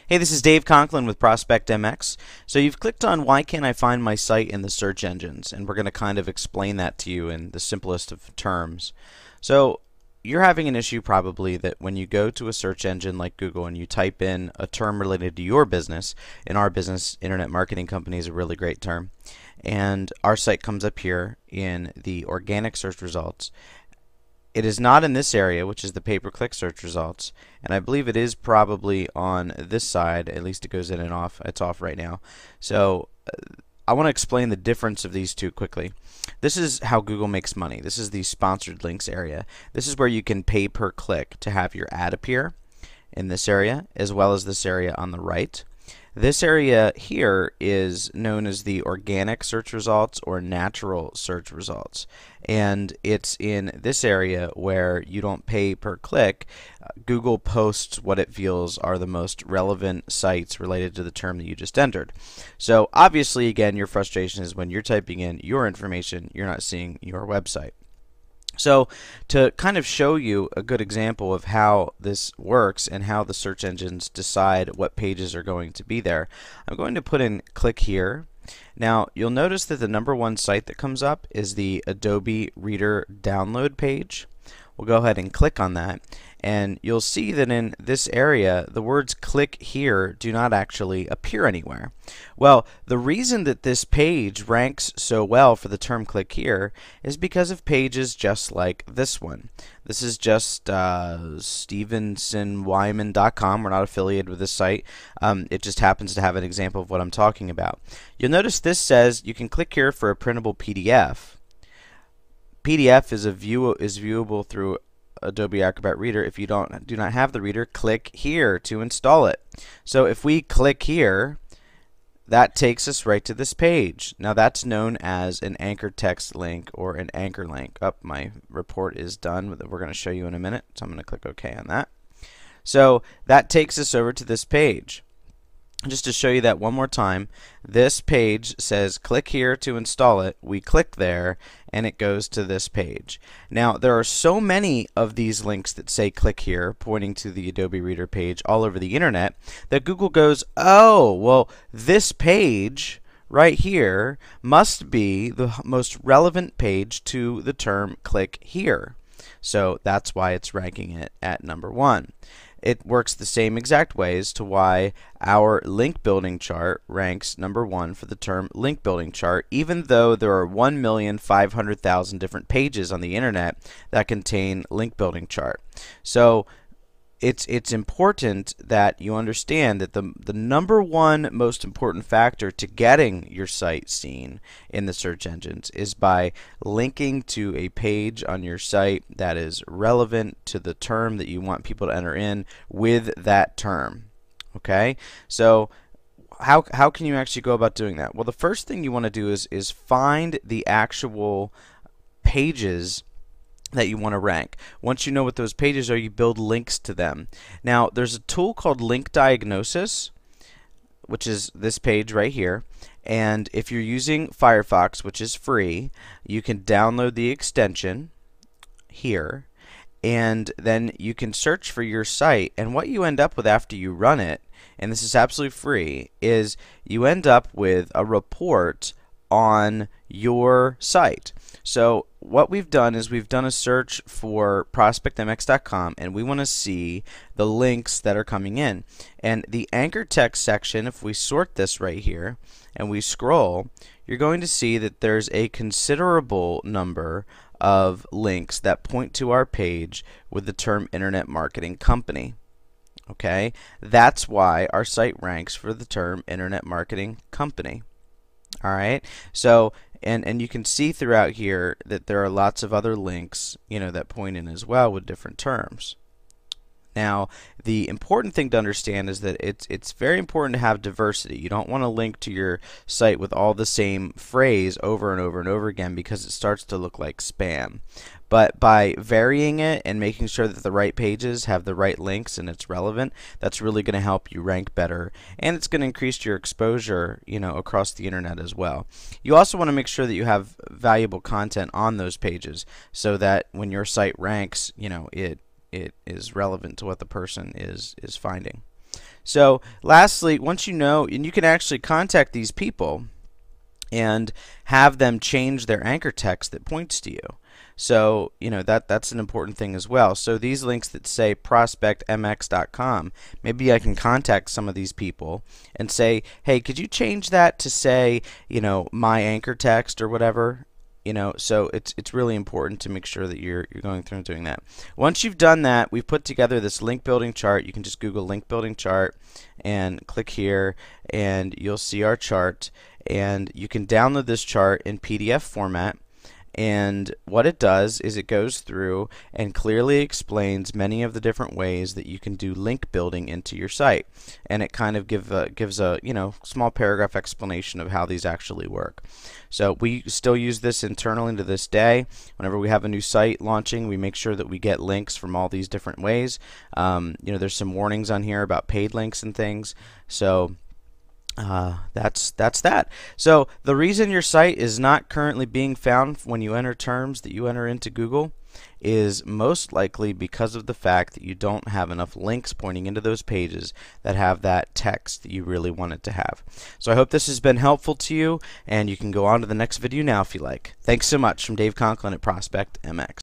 Hey, this is Dave Conklin with Prospect MX. So you've clicked on why can't I find my site in the search engines, and we're going to kind of explain that to you in the simplest of terms. So you're having an issue probably that when you go to a search engine like Google and you type in a term related to your business, in our business, internet marketing company is a really great term, and our site comes up here in the organic search results. It is not in this area, which is the pay-per-click search results, and I believe it is probably on this side. At least it goes in and off. It's off right now. So I want to explain the difference of these two quickly. This is how Google makes money. This is the sponsored links area. This is where you can pay per click to have your ad appear in this area, as well as this area on the right. This area here is known as the organic search results or natural search results, and it's in this area where you don't pay per click. Google posts what it feels are the most relevant sites related to the term that you just entered. So obviously, again, your frustration is when you're typing in your information, you're not seeing your website. So to kind of show you a good example of how this works and how the search engines decide what pages are going to be there, I'm going to put in click here. Now you'll notice that the #1 site that comes up is the Adobe Reader download page. We'll go ahead and click on that, and you'll see that in this area the words click here do not actually appear anywhere. Well, the reason that this page ranks so well for the term click here is because of pages just like this one. This is just stevensonwyman.com. We're not affiliated with this site. It just happens to have an example of what I'm talking about. You'll notice this says you can click here for a printable PDF. PDF is viewable through Adobe Acrobat Reader. If you do not have the reader, click here to install it. So if we click here, that takes us right to this page. Now that's known as an anchor text link or an anchor link. My report is done. We're going to show you in a minute, so I'm going to click OK on that. So that takes us over to this page. Just to show you that one more time, this page says click here to install it. We click there and it goes to this page. Now there are so many of these links that say click here pointing to the Adobe Reader page all over the internet that Google goes, oh, well, this page right here must be the most relevant page to the term click here. So that's why it's ranking it at #1. It works the same exact way as to why our link building chart ranks #1 for the term link building chart, even though there are 1,500,000 different pages on the internet that contain link building chart. So it's important that you understand that the #1 most important factor to getting your site seen in the search engines is by linking to a page on your site that is relevant to the term that you want people to enter in with that term. Okay, so how can you actually go about doing that? Well, the first thing you want to do is find the actual pages that you want to rank. Once you know what those pages are, you build links to them. Now there's a tool called Link Diagnosis, which is this page right here, and if you're using Firefox, which is free, you can download the extension here, and then you can search for your site, and what you end up with after you run it, and this is absolutely free, is you end up with a report on your site. So what we've done is we've done a search for prospectmx.com, and we want to see the links that are coming in. And the anchor text section, if we sort this right here and we scroll, you're going to see that there's a considerable number of links that point to our page with the term Internet Marketing Company. Okay, that's why our site ranks for the term Internet Marketing Company. All right, so and you can see throughout here that there are lots of other links, that point in as well with different terms. Now, the important thing to understand is that it's very important to have diversity. You don't want to link to your site with all the same phrase over and over and over again because it starts to look like spam. But by varying it and making sure that the right pages have the right links and it's relevant, that's really going to help you rank better, and it's going to increase your exposure, across the internet as well. You also want to make sure that you have valuable content on those pages so that when your site ranks, it is relevant to what the person is finding. So lastly, once you know, and you can actually contact these people and have them change their anchor text that points to you. So, that's an important thing as well. So these links that say prospectmx.com, maybe I can contact some of these people and say, hey, could you change that to say, my anchor text or whatever? So it's really important to make sure that you're going through and doing that. Once you've done that, we've put together this link building chart. You can just Google link building chart and click here, and you'll see our chart. And you can download this chart in PDF format. And what it does is it goes through and clearly explains many of the different ways that you can do link building into your site, and it kind of gives a small paragraph explanation of how these actually work. So we still use this internally to this day. Whenever we have a new site launching, we make sure that we get links from all these different ways. There's some warnings on here about paid links and things. So that's that. So the reason your site is not currently being found when you enter terms that you enter into Google is most likely because of the fact that you don't have enough links pointing into those pages that have that text that you really want it to have. So I hope this has been helpful to you, and you can go on to the next video now if you like. Thanks so much from Dave Conklin at Prospect MX.